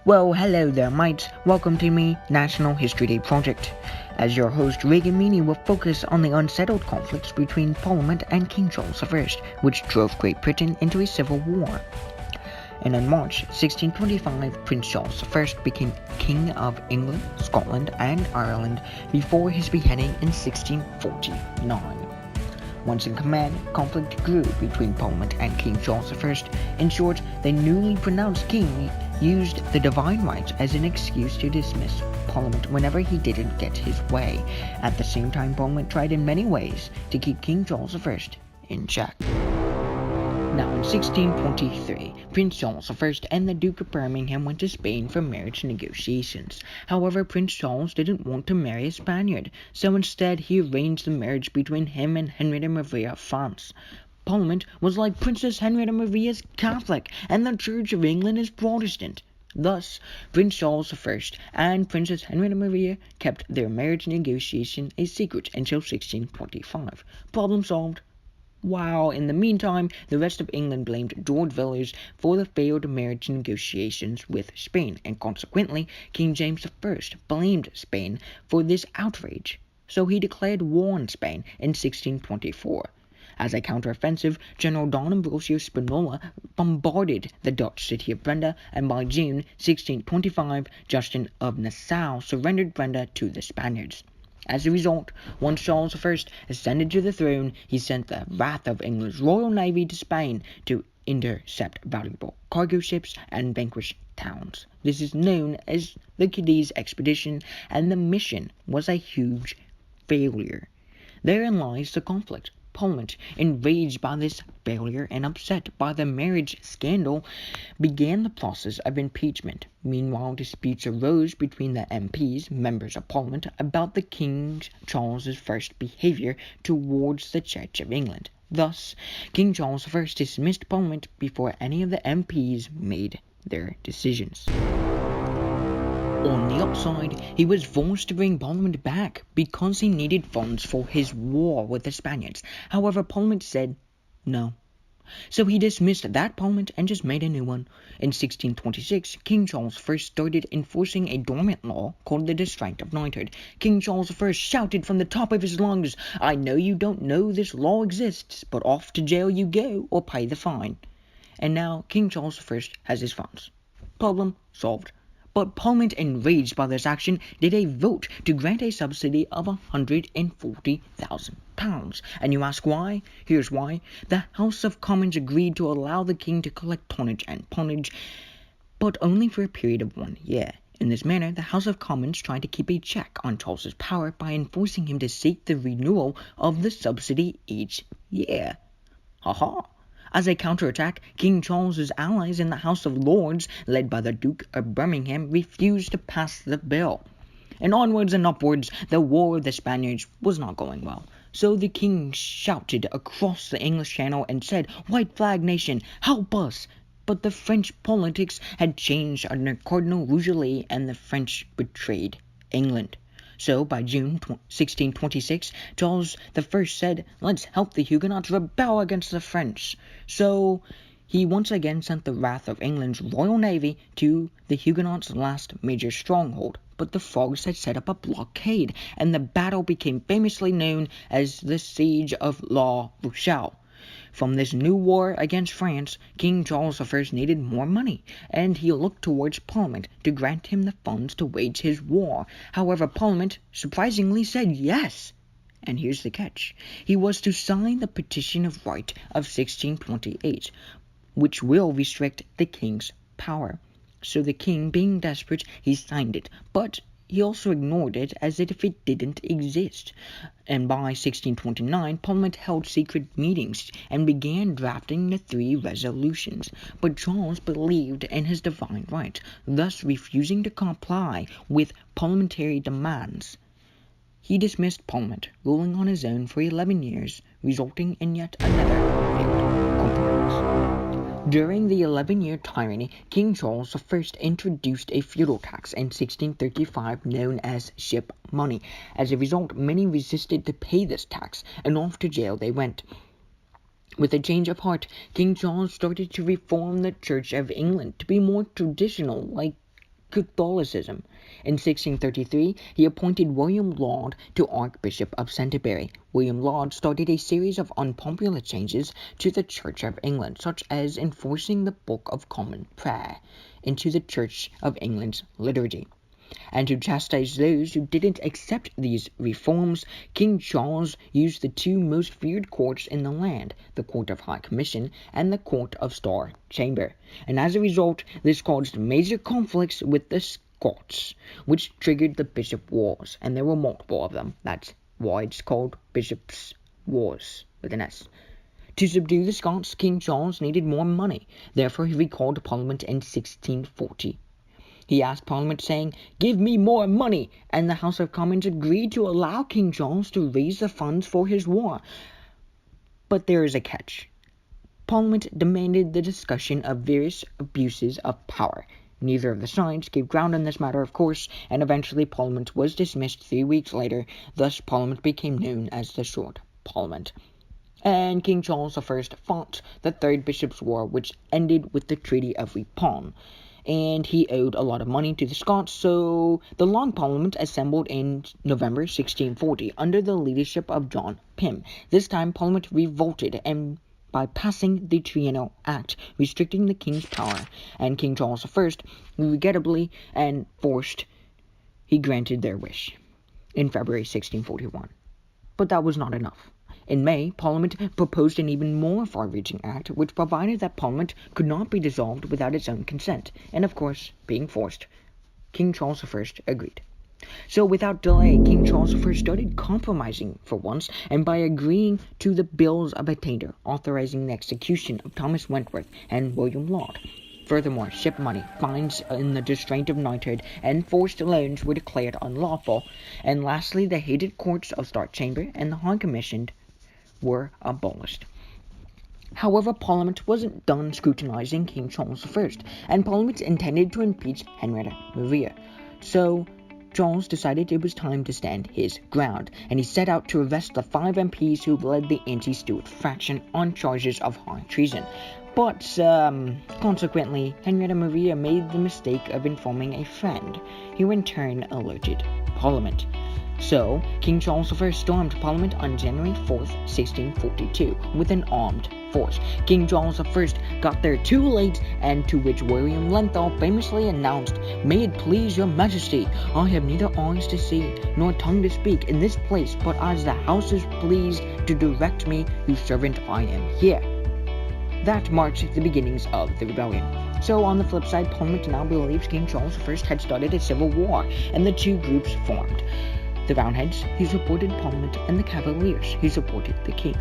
Well, hello there, mates. Welcome to me, National History Day Project. As your host, Reagan Meany will focus on the unsettled conflicts between Parliament and King Charles I, which drove Great Britain into a civil war. And in March 1625, Prince Charles I became King of England, Scotland, and Ireland before his beheading in 1649. Once in command, conflict grew between Parliament and King Charles I. In short, the newly pronounced king used the divine rights as an excuse to dismiss Parliament whenever he didn't get his way. At the same time, Parliament tried in many ways to keep King Charles I in check. Now in 1623, Prince Charles I and the Duke of Birmingham went to Spain for marriage negotiations. However, Prince Charles didn't want to marry a Spaniard, so instead he arranged the marriage between him and Henrietta Maria of France. Parliament was like Princess Henrietta Maria is Catholic, and the Church of England is Protestant. Thus, Prince Charles I and Princess Henrietta Maria kept their marriage negotiation a secret until 1625. Problem solved. While in the meantime, the rest of England blamed George Villiers for the failed marriage negotiations with Spain, and consequently, King James I blamed Spain for this outrage. So he declared war on Spain in 1624. As a counteroffensive, General Don Ambrosio Spinola bombarded the Dutch city of Breda, and by June 1625, Justin of Nassau surrendered Breda to the Spaniards. As a result, once Charles I ascended to the throne, he sent the wrath of England's Royal Navy to Spain to intercept valuable cargo ships and vanquish towns. This is known as the Cadiz Expedition, and the mission was a huge failure. Therein lies the conflict. Parliament, enraged by this failure and upset by the marriage scandal, began the process of impeachment. Meanwhile, disputes arose between the MPs, members of Parliament, about the King Charles I's behaviour towards the Church of England. Thus, King Charles I dismissed Parliament before any of the MPs made their decisions. On the upside, he was forced to bring Parliament back because he needed funds for his war with the Spaniards. However, Parliament said no. So he dismissed that Parliament and just made a new one. In 1626, King Charles I started enforcing a dormant law called the Distract of Knighthood. King Charles I shouted from the top of his lungs, "I know you don't know this law exists, but off to jail you go or pay the fine." And now King Charles I has his funds. Problem solved. But Parliament, enraged by this action, did a vote to grant a subsidy of £140,000. And you ask why? Here's why. The House of Commons agreed to allow the king to collect tonnage and ponage, but only for a period of 1 year. In this manner, the House of Commons tried to keep a check on Charles's power by enforcing him to seek the renewal of the subsidy each year. Ha-ha! As a counterattack, King Charles's allies in the House of Lords, led by the Duke of Birmingham, refused to pass the bill. And onwards and upwards, the war with the Spaniards was not going well. So the king shouted across the English Channel and said, "White Flag Nation, help us!" But the French politics had changed under Cardinal Richelieu, and the French betrayed England. So, by June 1626, Charles I said, "Let's help the Huguenots rebel against the French." So, he once again sent the wrath of England's Royal Navy to the Huguenots' last major stronghold. But the Frogs had set up a blockade, and the battle became famously known as the Siege of La Rochelle. From this new war against France, King Charles I needed more money, and he looked towards Parliament to grant him the funds to wage his war. However, Parliament surprisingly said yes. And here's the catch. He was to sign the Petition of Right of 1628, which will restrict the king's power. So the king, being desperate, he signed it, but he also ignored it as if it didn't exist. And by 1629, Parliament held secret meetings and began drafting the 3 resolutions. But Charles believed in his divine right, thus refusing to comply with parliamentary demands. He dismissed Parliament, ruling on his own for 11 years, resulting in yet another failed compromise. During the 11-year tyranny, King Charles I introduced a feudal tax in 1635 known as ship money. As a result, many resisted to pay this tax, and off to jail they went. With a change of heart, King Charles started to reform the Church of England to be more traditional, like Catholicism. In 1633, he appointed William Laud to Archbishop of Canterbury. William Laud started a series of unpopular changes to the Church of England, such as enforcing the Book of Common Prayer into the Church of England's liturgy. And to chastise those who didn't accept these reforms, King Charles used the two most feared courts in the land, the Court of High Commission and the Court of Star Chamber. And as a result, this caused major conflicts with the Scots, which triggered the Bishop Wars, and there were multiple of them. That's why it's called Bishops' Wars, with an S. To subdue the Scots, King Charles needed more money. Therefore, he recalled Parliament in 1640. He asked Parliament, saying, "Give me more money," and the House of Commons agreed to allow King Charles to raise the funds for his war. But there is a catch. Parliament demanded the discussion of various abuses of power. Neither of the sides gave ground on this matter, of course, and eventually Parliament was dismissed 3 weeks later. Thus, Parliament became known as the Short Parliament. And King Charles I fought the Third Bishops' War, which ended with the Treaty of Ripon. And he owed a lot of money to the Scots, so the Long Parliament assembled in November 1640 under the leadership of John Pym. This time, Parliament revolted and by passing the Triennial Act, restricting the king's power, and King Charles I, regrettably and forced, he granted their wish in February 1641. But that was not enough. In May, Parliament proposed an even more far-reaching act, which provided that Parliament could not be dissolved without its own consent, and of course, being forced, King Charles I agreed. So without delay, King Charles I started compromising for once, and by agreeing to the Bills of Attainder, authorizing the execution of Thomas Wentworth and William Laud. Furthermore, ship money, fines in the distraint of knighthood, and forced loans were declared unlawful. And lastly, the hated courts of Star Chamber and the High Commission were abolished. However, Parliament wasn't done scrutinizing King Charles I, and Parliament intended to impeach Henrietta Maria. So Charles decided it was time to stand his ground, and he set out to arrest the 5 MPs who led the anti-Stuart faction on charges of high treason. But, consequently, Henrietta Maria made the mistake of informing a friend, who in turn alerted Parliament. So, King Charles I stormed Parliament on January 4th, 1642, with an armed force. King Charles I got there too late, and to which William Lenthal famously announced, "May it please your majesty, I have neither eyes to see, nor tongue to speak in this place, but as the house is pleased to direct me, whose servant I am here." That marked the beginnings of the rebellion. So, on the flip side, Parliament now believes King Charles I had started a civil war, and the two groups formed. The Roundheads, who supported Parliament, and the Cavaliers, who supported the king.